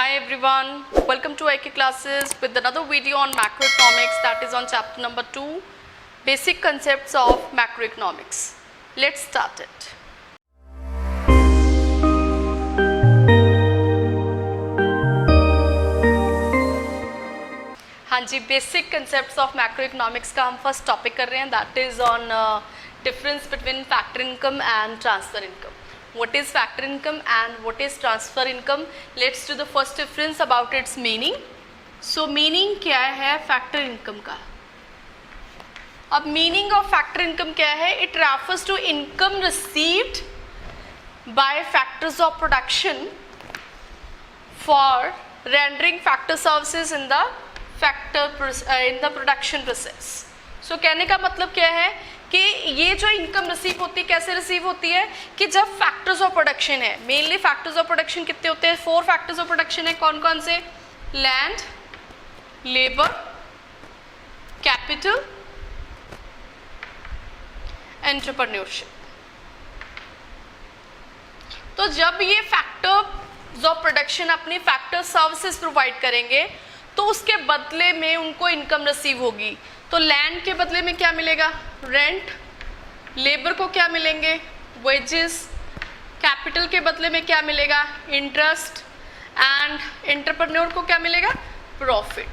Hi everyone, welcome to IK classes with another video on macroeconomics, that is on chapter number 2, basic concepts of macroeconomics. Let's start it. हाँ जी, basic concepts of macro economics का हम first topic कर रहे हैं, that is on difference between factor income and transfer income. What is factor income and what is transfer income? Let's do the first difference about its meaning. So meaning क्या है factor income का? अब meaning of factor income क्या है? It refers to income received by factors of production for rendering factor services in the production process. So कहने का मतलब क्या है कि ये जो इनकम रिसीव होती है कैसे रिसीव होती है कि जब फैक्टर्स ऑफ प्रोडक्शन है, मेनली फैक्टर्स ऑफ प्रोडक्शन कितने होते हैं? 4 फैक्टर्स ऑफ प्रोडक्शन है. कौन कौन से? Land, labour, capital, entrepreneurship. तो जब ये फैक्टर्स ऑफ प्रोडक्शन अपनी फैक्टर सर्विसेज प्रोवाइड करेंगे तो उसके बदले में उनको इनकम रिसीव होगी. तो लैंड के बदले में क्या मिलेगा? रेंट. लेबर को क्या मिलेंगे? वेजेस. कैपिटल के बदले में क्या मिलेगा? इंटरेस्ट. एंड एंटरप्रेन्योर को क्या मिलेगा? प्रॉफिट.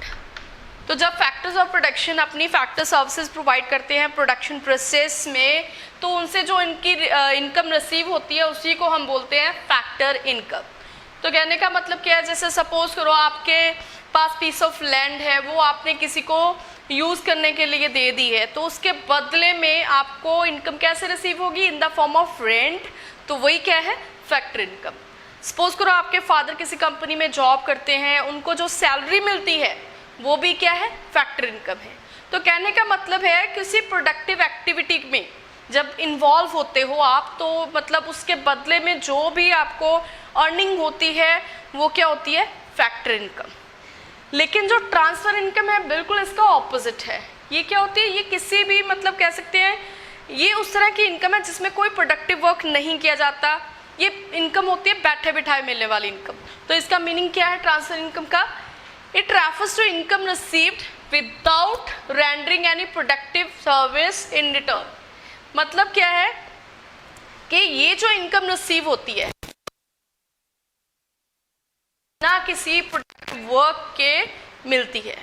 तो जब फैक्टर्स ऑफ प्रोडक्शन अपनी फैक्टर सर्विसेज प्रोवाइड करते हैं प्रोडक्शन प्रोसेस में, तो उनसे जो इनकी इनकम रिसीव होती है उसी को हम बोलते हैं फैक्टर इनकम. तो कहने का मतलब क्या है? जैसे सपोज करो आपके पास पीस ऑफ लैंड है, वो आपने किसी को यूज़ करने के लिए दे दी है, तो उसके बदले में आपको इनकम कैसे रिसीव होगी? In the form of rent. तो वही क्या है? Factor income. सपोज करो आपके फादर किसी कंपनी में जॉब करते हैं, उनको जो सैलरी मिलती है वो भी क्या है? फैक्टर इनकम है. तो कहने का मतलब है किसी प्रोडक्टिव एक्टिविटी में जब इन्वॉल्व होते हो आप, तो मतलब उसके बदले में जो भी आपको अर्निंग होती है वो क्या होती है? Factor income. लेकिन जो ट्रांसफ़र इनकम है बिल्कुल इसका ऑपोजिट है. ये क्या होती है? ये किसी भी मतलब कह सकते हैं ये उस तरह की इनकम है जिसमें कोई प्रोडक्टिव वर्क नहीं किया जाता. ये इनकम होती है बैठे बिठाए मिलने वाली इनकम. तो इसका मीनिंग क्या है ट्रांसफ़र इनकम का? It refers to income received without rendering any productive service in return. मतलब क्या है कि ये जो इनकम रिसीव होती है ना किसी प्रोडक्टिव वर्क के मिलती है.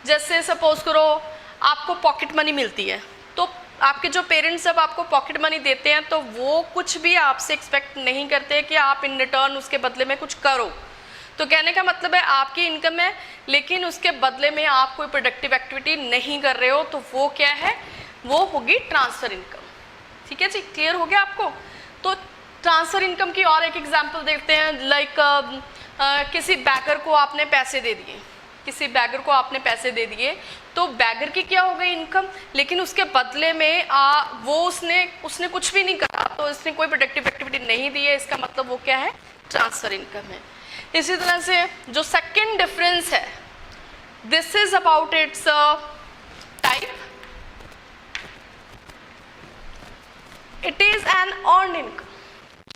जैसे सपोज करो आपको पॉकेट मनी मिलती है, तो आपके जो पेरेंट्स जब आपको पॉकेट मनी देते हैं तो वो कुछ भी आपसे एक्सपेक्ट नहीं करते कि आप इन रिटर्न उसके बदले में कुछ करो. तो कहने का मतलब है आपकी इनकम है लेकिन उसके बदले में आप कोई प्रोडक्टिव एक्टिविटी नहीं कर रहे हो, तो वो क्या है? वो होगी ट्रांसफ़र इनकम. ठीक है जी, क्लियर हो गया आपको? तो ट्रांसफ़र इनकम की और एक एग्जांपल देखते हैं. लाइक किसी बैगर को आपने पैसे दे दिए, तो बैगर की क्या हो गई? इनकम. लेकिन उसके बदले में वो उसने कुछ भी नहीं करा, तो उसने कोई प्रोडक्टिव एक्टिविटी नहीं दी है. इसका मतलब वो क्या है? ट्रांसफ़र इनकम है. इसी तरह से जो सेकेंड डिफरेंस है, this is about it's type. It is an earn income.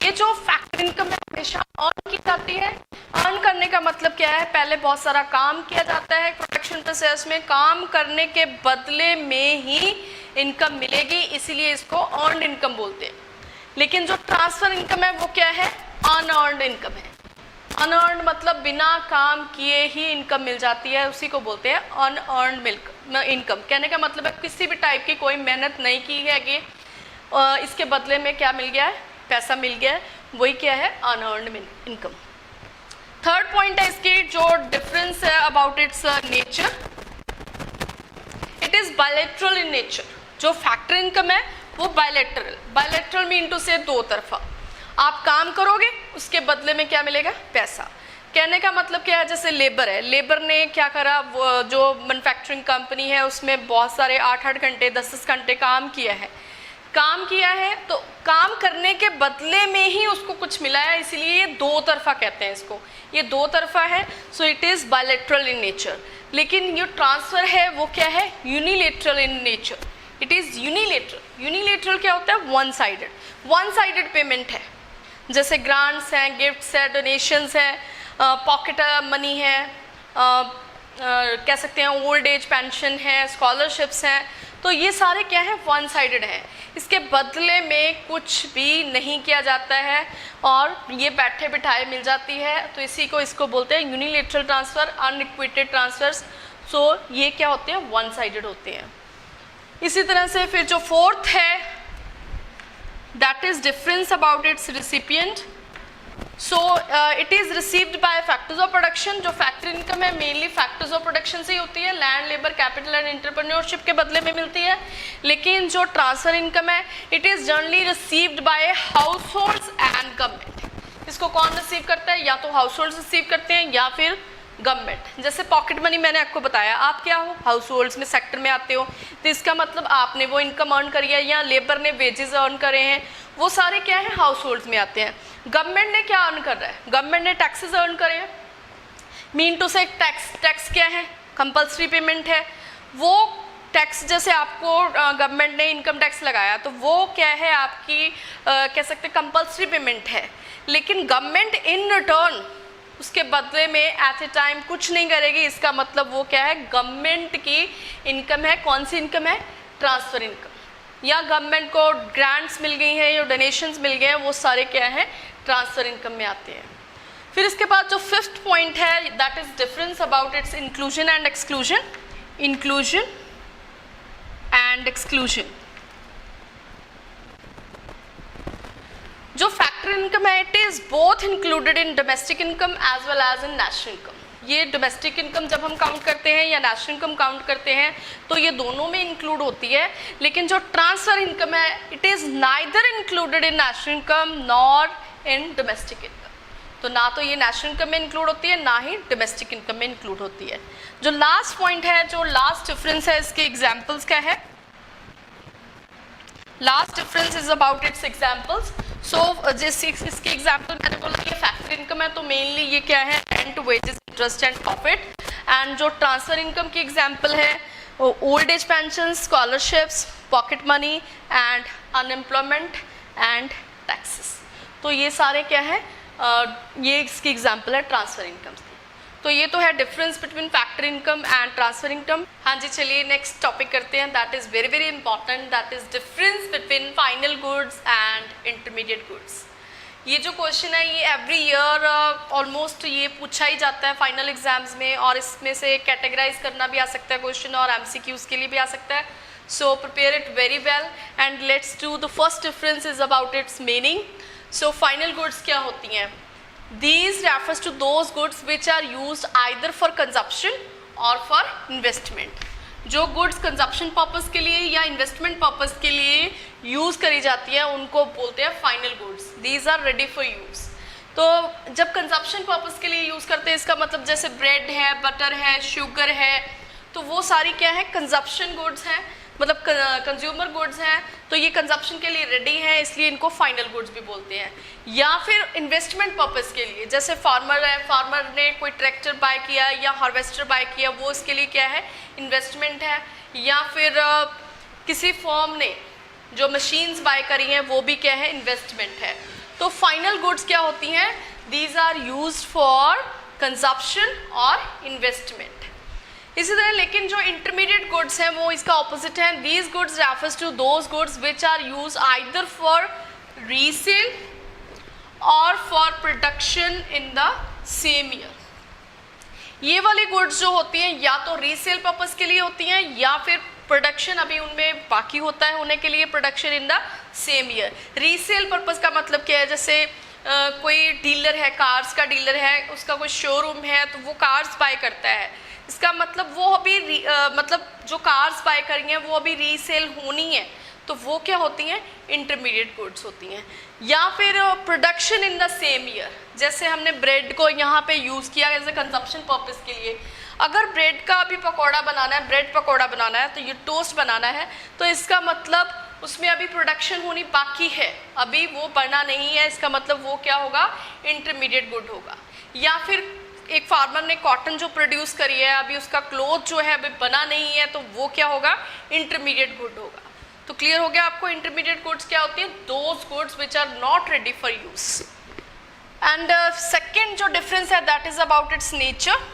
ये जो फैक्टर इनकम है हमेशा अर्न की जाती है. अर्न करने का मतलब क्या है? पहले बहुत सारा काम किया जाता है प्रोडक्शन प्रोसेस में, काम करने के बदले में ही इनकम मिलेगी, इसीलिए इसको अर्न इनकम बोलते हैं. लेकिन जो ट्रांसफर इनकम है वो क्या है? अनअर्न्ड इनकम है. अनअर्न्ड मतलब बिना काम किए ही इनकम मिल जाती है, उसी को बोलते हैं अनअर्न्ड इनकम. कहने का मतलब है किसी भी टाइप की कोई मेहनत नहीं की है कि इसके बदले में क्या मिल गया है? पैसा मिल गया है. वही क्या है? Unearned income. थर्ड पॉइंट है इसकी जो डिफरेंस है about its nature. It is bilateral in nature. जो फैक्टर इनकम है वो बायलैटरल मीन टू से दो तरफा. आप काम करोगे उसके बदले में क्या मिलेगा? पैसा. कहने का मतलब क्या है? जैसे लेबर है, लेबर ने क्या करा? वो जो मैन्युफैक्चरिंग कंपनी है उसमें बहुत सारे 8-8 घंटे 10-10 घंटे काम किया है, तो काम करने के बदले में ही उसको कुछ मिला है, इसीलिए ये दो तरफा कहते हैं इसको. ये दो तरफा है. So it is bilateral in nature. लेकिन ये ट्रांसफ़र है वो क्या है? Unilateral in nature. It is unilateral क्या होता है? वन साइडेड पेमेंट है. जैसे ग्रांट्स हैं, गिफ्ट्स हैं, डोनेशंस हैं, पॉकेट मनी है, कह सकते हैं ओल्ड एज पेंशन है, स्कॉलरशिप्स हैं, तो ये सारे क्या है, वन साइडेड है। इसके बदले में कुछ भी नहीं किया जाता है और ये बैठे बिठाए मिल जाती है, तो इसी को इसको बोलते हैं यूनिलेटरल ट्रांसफ़र, अनइक्विटेड ट्रांसफर्स। सो ये क्या होते हैं, वन साइडेड होते हैं। इसी तरह से फिर जो फोर्थ है, that is difference about it's recipient. So it is received by factors of production. जो फैक्टर इनकम है मेनली फैक्टर्स ऑफ प्रोडक्शन से ही होती है, land, labour, capital and entrepreneurship के बदले में मिलती है। लेकिन जो ट्रांसफर इनकम है, it is generally received by house holds and government. इसको कौन रिसीव करता है, या तो हाउस होल्ड्स रिसीव करते हैं या फिर गवर्नमेंट। जैसे पॉकेट मनी मैंने आपको बताया, आप क्या हो, हाउस होल्ड्स में सेक्टर में आते हो, तो इसका मतलब आपने वो इनकम अर्न करी है, या लेबर ने वेजेस अर्न करे हैं, वो सारे क्या है, हाउस होल्ड्स में आते हैं। गवर्नमेंट ने क्या अर्न कर रहा है, गवर्नमेंट ने टैक्सेस अर्न करे हैं, मीन टू से टैक्स क्या है, कंपल्सरी पेमेंट है। वो टैक्स जैसे आपको गवर्नमेंट ने इनकम टैक्स लगाया, तो वो क्या है, आपकी कह सकते कंपल्सरी पेमेंट है। लेकिन गवर्नमेंट इन रिटर्न उसके बदले में एट ए टाइम कुछ नहीं करेगी। इसका मतलब वो क्या है, गवर्नमेंट की इनकम है। कौन सी इनकम है, ट्रांसफ़र इनकम, या गवर्नमेंट को ग्रांट्स मिल गई हैं या डोनेशंस मिल गए हैं, वो सारे क्या है, ट्रांसफ़र इनकम में आते हैं। फिर इसके बाद जो फिफ्थ पॉइंट है, that is difference about its inclusion and exclusion. Inclusion and exclusion. जो फैक्टर इनकम है, it is both included in domestic income as well as in national income. ये डोमेस्टिक इनकम जब हम काउंट करते हैं या national income count करते हैं, तो ये दोनों में इंक्लूड होती है। लेकिन जो ट्रांसफर इनकम है, it is neither included in national income nor in domestic income. तो ना तो ये नेशनल इनकम में इंक्लूड होती है, ना ही डोमेस्टिक इनकम में इंक्लूड होती है। जो लास्ट पॉइंट है, जो लास्ट डिफरेंस है, इसके एग्जाम्पल्स क्या है, last difference is about its examples. So जैसे इसके एग्जाम्पल मैंने बोला ये फैक्टर इनकम है, तो मेनली ये क्या है, rent, wages, interest and profit. And जो ट्रांसफर इनकम की एग्जाम्पल है, old age pension, scholarships, pocket money and unemployment and taxes. तो ये सारे क्या है, ये इसकी एग्जाम्पल है ट्रांसफर इनकम की। तो ये तो है difference between factor income and transfer income. हाँ जी, चलिए नेक्स्ट टॉपिक करते हैं, that is very very important, that is difference between final goods and intermediate goods. ये जो क्वेश्चन है, ये एवरी ईयर ऑलमोस्ट ये पूछा ही जाता है फाइनल एग्जाम्स में, और इसमें से कैटेगराइज करना भी आ सकता है क्वेश्चन, और MCQs के लिए भी आ सकता है। So prepare it very well and let's do the first difference is about it's meaning. So final goods क्या होती हैं, These refers to those goods which are used either for consumption or for investment। जो goods consumption purpose के लिए या investment purpose के लिए use करी जाती है, उनको बोलते हैं final goods. These are ready for use. तो जब कंजप्शन पर्पस के लिए यूज़ करते हैं, इसका मतलब जैसे ब्रेड है, बटर है, शुगर है, तो वो सारी क्या है, कंजप्शन गुड्स हैं, मतलब कंज्यूमर गुड्स हैं। तो ये कंजप्शन के लिए रेडी हैं, इसलिए इनको फाइनल गुड्स भी बोलते हैं। या फिर इन्वेस्टमेंट पर्पस के लिए, जैसे फार्मर है, फार्मर ने कोई ट्रैक्टर बाय किया या हार्वेस्टर बाय किया, वो इसके लिए क्या है, इन्वेस्टमेंट है। या फिर किसी फर्म ने जो मशीन्स बाय करी हैं, वो भी क्या है, इन्वेस्टमेंट है। तो फाइनल गुड्स क्या होती हैं, these are used for consumption और इन्वेस्टमेंट। इसी तरह लेकिन जो इंटरमीडिएट गुड्स हैं, वो इसका ऑपोजिट है। These goods refers to those goods which are use either for resale और for production in the same year. ये वाली गुड्स जो होती हैं, या तो रीसेल पर्पस के लिए होती हैं, या फिर प्रोडक्शन अभी उनमें बाकी होता है होने के लिए, production in the same year. Resale purpose का मतलब क्या है, जैसे कोई डीलर है, कार्स का डीलर है, उसका कोई शोरूम है, तो वो कार्स बाय करता है। इसका मतलब वो अभी मतलब जो कार्स बाय करेंगे वो अभी रीसेल होनी है, तो वो क्या होती हैं, इंटरमीडिएट गुड्स होती हैं। या फिर production in the same year, जैसे हमने ब्रेड को यहाँ पे यूज़ किया एज ए कंजप्शन पर्पस के लिए। अगर ब्रेड का अभी पकौड़ा बनाना है, ब्रेड पकौड़ा बनाना है, तो ये टोस्ट बनाना है, तो इसका मतलब उसमें अभी प्रोडक्शन होनी बाकी है, अभी वो बना नहीं है, इसका मतलब वो क्या होगा, इंटरमीडिएट गुड होगा। या फिर एक फार्मर ने कॉटन जो प्रोड्यूस करी है, अभी उसका क्लॉथ जो है अभी बना नहीं है, तो वो क्या होगा, इंटरमीडिएट गुड होगा। तो क्लियर हो गया आपको इंटरमीडिएट गुड्स क्या होती है, those goods which are not ready for use. And second जो डिफरेंस है that is about its nature.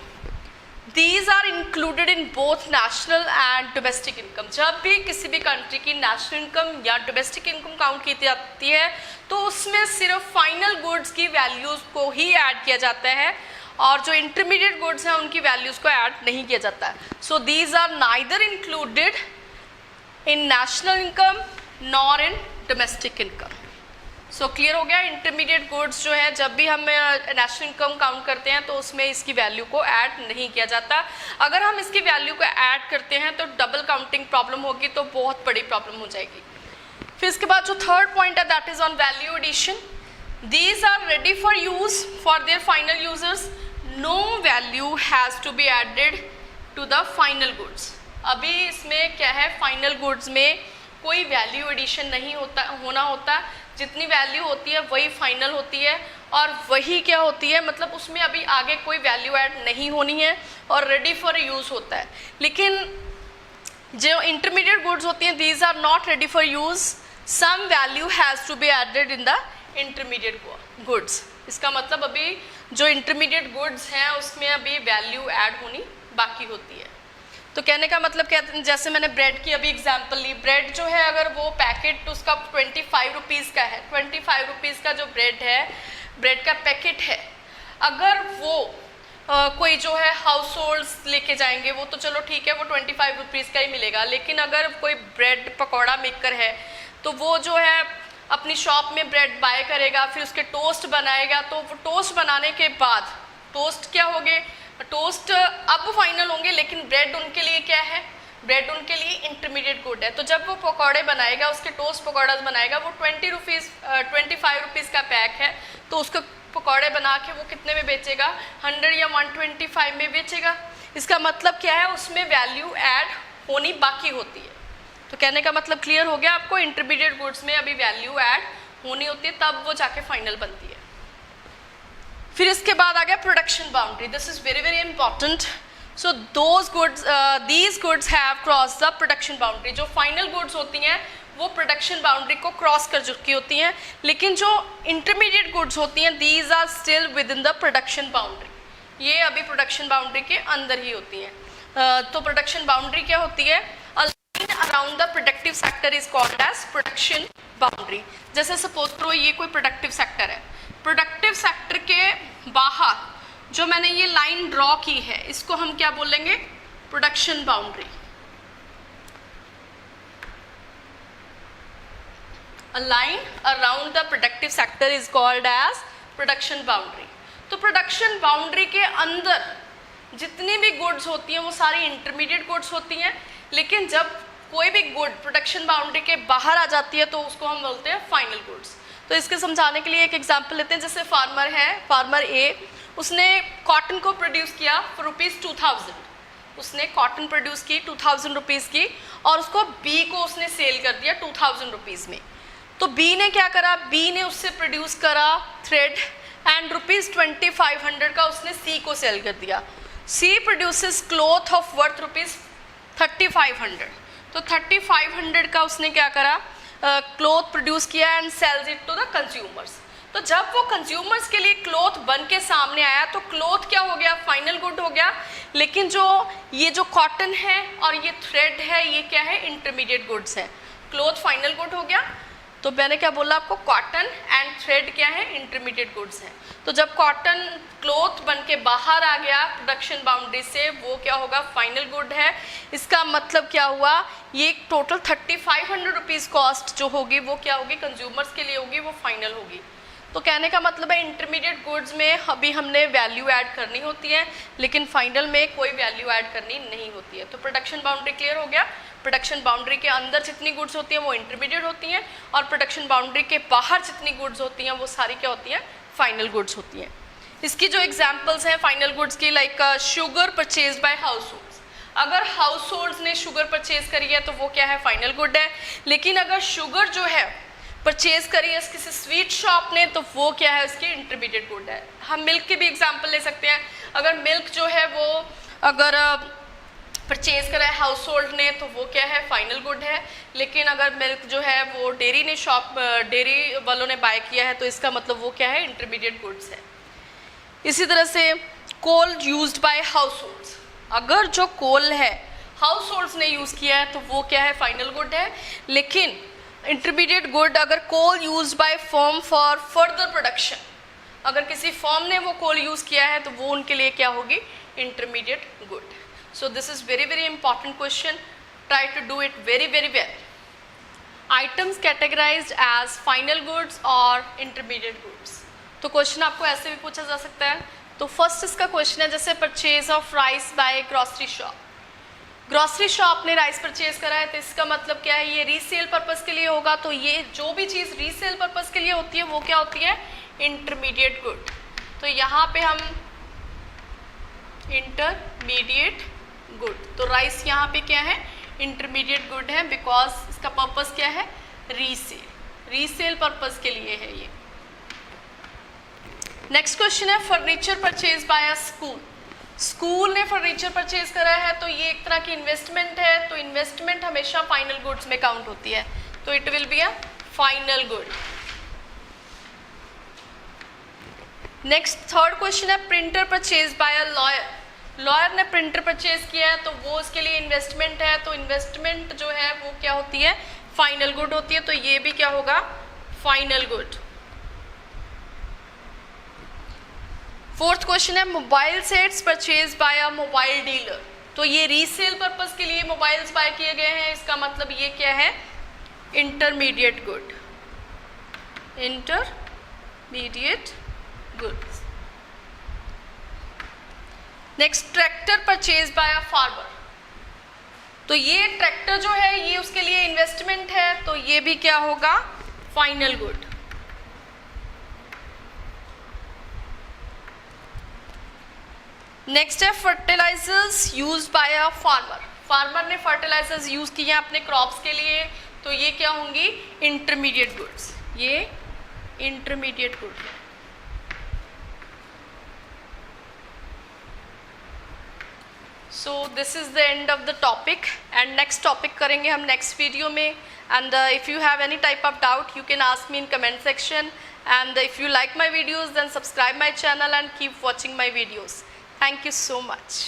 These are included in both national and domestic income. जब भी किसी भी कंट्री की नेशनल इनकम या डोमेस्टिक इनकम काउंट की जाती है तो उसमें सिर्फ फाइनल गुड्स की वैल्यूज़ को ही ऐड किया जाता है और जो इंटरमीडिएट गुड्स हैं उनकी वैल्यूज़ को ऐड नहीं किया जाता है. So these are neither included in national income nor in domestic income. So clear हो गया. इंटरमीडिएट गुड्स जो है जब भी हम नेशनल इनकम काउंट करते हैं तो उसमें इसकी वैल्यू को ऐड नहीं किया जाता. अगर हम इसकी वैल्यू को ऐड करते हैं तो डबल काउंटिंग प्रॉब्लम होगी, तो बहुत बड़ी प्रॉब्लम हो जाएगी. फिर इसके बाद जो थर्ड पॉइंट है that is on value addition. These are ready for use for their final users. No value has to be added to the final goods. अभी इसमें क्या है, फाइनल गुड्स में कोई वैल्यू एडिशन नहीं होना होता. जितनी वैल्यू होती है वही फाइनल होती है और वही क्या होती है, मतलब उसमें अभी आगे कोई वैल्यू ऐड नहीं होनी है और रेडी फॉर यूज़ होता है. लेकिन जो इंटरमीडिएट गुड्स होती हैं these are not ready for use. Some value has to be added in the intermediate goods. इसका मतलब अभी जो इंटरमीडिएट गुड्स हैं उसमें अभी वैल्यू ऐड होनी बाकी होती है. तो कहने का मतलब क्या, जैसे मैंने ब्रेड की अभी एग्जांपल ली. ब्रेड जो है अगर वो पैकेट उसका 25 रुपीज़ का है, 25 रुपीज़ का जो ब्रेड है, ब्रेड का पैकेट है, अगर वो कोई जो है हाउस होल्ड्स लेके जाएंगे वो तो चलो ठीक है, वो 25 रुपीज़ का ही मिलेगा. लेकिन अगर कोई ब्रेड पकौड़ा मेकर है तो वो जो है अपनी शॉप में ब्रेड बाय करेगा, फिर उसके टोस्ट बनाएगा. तो वो टोस्ट बनाने के बाद टोस्ट क्या होंगे, टोस्ट अब फाइनल होंगे, लेकिन ब्रेड उनके लिए क्या है, ब्रेड उनके लिए इंटरमीडिएट गुड है. तो जब वो पकौड़े बनाएगा, उसके टोस्ट पकौड़ा बनाएगा, वो 25 रुपीज़ का पैक है, तो उसको पकौड़े बना के वो कितने में बेचेगा, 100 या 125 में बेचेगा. इसका मतलब क्या है, उसमें वैल्यू ऐड होनी बाकी होती है. तो कहने का मतलब क्लियर हो गया आपको, इंटरमीडिएट गुड्स में अभी वैल्यू ऐड होनी होती है तब वो जाके फाइनल बनती है. फिर इसके बाद आ गया production boundary. This is very very important. So those goods these goods have cross the production boundary. जो फाइनल गुड्स होती हैं वो प्रोडक्शन बाउंड्री को क्रॉस कर चुकी होती हैं, लेकिन जो इंटरमीडिएट गुड्स होती हैं these are still within the production boundary. ये अभी प्रोडक्शन बाउंड्री के अंदर ही होती हैं. तो प्रोडक्शन बाउंड्री क्या होती है, a line around the productive sector is called as production boundary. जैसे सपोज करो ये कोई प्रोडक्टिव सेक्टर है, प्रोडक्टिव सेक्टर के बाहर जो मैंने ये लाइन ड्रॉ की है इसको हम क्या बोलेंगे, production boundary. A line around the productive sector is called as production boundary. तो प्रोडक्शन बाउंड्री के अंदर जितनी भी गुड्स होती हैं वो सारी इंटरमीडिएट गुड्स होती हैं, लेकिन जब कोई भी गुड प्रोडक्शन बाउंड्री के बाहर आ जाती है तो उसको हम बोलते हैं फाइनल गुड्स. तो इसके समझाने के लिए एक एग्जांपल लेते हैं. जैसे फार्मर है, फार्मर ए, उसने कॉटन को प्रोड्यूस किया फॉर ₹2000. उसने कॉटन प्रोड्यूस की 2000 रुपीज़ की और उसको बी को उसने सेल कर दिया 2000 रुपीज़ में. तो बी ने क्या करा, बी ने उससे प्रोड्यूस करा थ्रेड एंड ₹2500 का उसने सी को सेल कर दिया. She produces cloth of worth ₹3500. तो 3500 का उसने क्या करा, क्लॉथ प्रोड्यूस किया and sells it to the consumers. तो जब वो कंज्यूमर्स के लिए क्लॉथ बन के सामने आया तो क्लॉथ क्या हो गया, फाइनल गुड हो गया. लेकिन ये जो कॉटन है और ये थ्रेड है ये क्या है, इंटरमीडिएट गुड्स है. क्लॉथ फाइनल गुड हो गया. तो मैंने क्या बोला आपको, कॉटन एंड थ्रेड क्या है, इंटरमीडिएट गुड्स हैं. तो जब कॉटन क्लॉथ बन के बाहर आ गया प्रोडक्शन बाउंड्री से, वो क्या होगा, फाइनल गुड है. इसका मतलब क्या हुआ, ये टोटल 3500 रुपीज़ कॉस्ट जो होगी वो क्या होगी, कंज्यूमर्स के लिए होगी, वो फाइनल होगी. तो कहने का मतलब है इंटरमीडिएट गुड्स में अभी हमने वैल्यू ऐड करनी होती है, लेकिन फाइनल में कोई वैल्यू ऐड करनी नहीं होती है. तो प्रोडक्शन बाउंड्री क्लियर हो गया. प्रोडक्शन बाउंड्री के अंदर जितनी गुड्स होती हैं वो इंटरमीडिएट होती हैं और प्रोडक्शन बाउंड्री के बाहर जितनी गुड्स होती हैं वो सारी क्या होती हैं, फाइनल गुड्स होती हैं. इसकी जो एग्जांपल्स हैं फाइनल गुड्स की, like sugar purchase by house holds. अगर हाउस होल्ड्स ने शुगर परचेज करी है तो वो क्या है, फाइनल गुड है. लेकिन अगर शुगर जो है परचेज करी है किसी स्वीट शॉप ने तो वो क्या है, उसकी इंटरमीडिएट गुड है. हम मिल्क की भी एग्जांपल ले सकते हैं. अगर मिल्क जो है वो अगर परचेज करा है हाउस होल्ड ने तो वो क्या है, फाइनल गुड है। लेकिन अगर मिल्क जो है वो डेयरी ने डेयरी वालों ने बाय किया है तो इसका मतलब वो क्या है, इंटरमीडिएट गुड्स है। इसी तरह से कोल यूज्ड बाय हाउस होल्ड्स, अगर जो कोल है हाउस होल्ड्स ने यूज़ किया है तो वो क्या है, फाइनल गुड है। लेकिन इंटरमीडिएट गुड अगर coal used by firm for further production, अगर किसी फर्म ने वो कोल यूज़ किया है तो वो उनके लिए क्या होगी, intermediate good. So this is very important question. Try to do it very well. Items categorized as final goods or intermediate goods. तो क्वेश्चन आपको ऐसे भी पूछा जा सकता है। तो फर्स्ट इसका क्वेश्चन है जैसे purchase of rice by grocery shop. Grocery shop ने राइस परचेज करा है तो इसका मतलब क्या है, ये रीसेल पर्पस के लिए होगा। तो ये जो भी चीज़ रीसेल पर्पस के लिए होती है वो क्या होती है, इंटरमीडिएट गुड। तो यहाँ पे हम इंटरमीडिएट गुड, तो राइस यहाँ पे क्या है, इंटरमीडिएट गुड है, बिकॉज इसका पर्पस क्या है, रीसेल पर्पस के लिए है ये। नेक्स्ट क्वेश्चन है furniture purchase by a school. School ने फर्नीचर परचेज करा है तो ये एक तरह की इन्वेस्टमेंट है, तो इन्वेस्टमेंट हमेशा फाइनल गुड्स में काउंट होती है, तो it will be a final good. Next third question है printer purchase by a lawyer. Lawyer ने प्रिंटर परचेज किया है तो वो उसके लिए इन्वेस्टमेंट है, तो इन्वेस्टमेंट जो है वो क्या होती है, फाइनल गुड होती है, तो ये भी क्या होगा, फाइनल गुड। फोर्थ क्वेश्चन है mobile sets purchase by a mobile dealer. तो ये रीसेल पर्पस के लिए मोबाइल्स बाय किए गए हैं, इसका मतलब ये क्या है, intermediate good, intermediate goods. Next tractor purchase by a farmer. तो ये ट्रैक्टर जो है ये उसके लिए इन्वेस्टमेंट है, तो ये भी क्या होगा, फाइनल गुड। नेक्स्ट है fertilizers used by a farmer. Farmer ने फर्टिलाइजर्स यूज किए हैं अपने क्रॉप्स के लिए, तो ये क्या होंगी, इंटरमीडिएट गुड्स, ये इंटरमीडिएट गुड है। So this is the end of the topic and next topic करेंगे हम next video में, and if you have any type of doubt you can ask me in comment section, and if you like my videos then subscribe my channel and keep watching my videos. Thank you so much.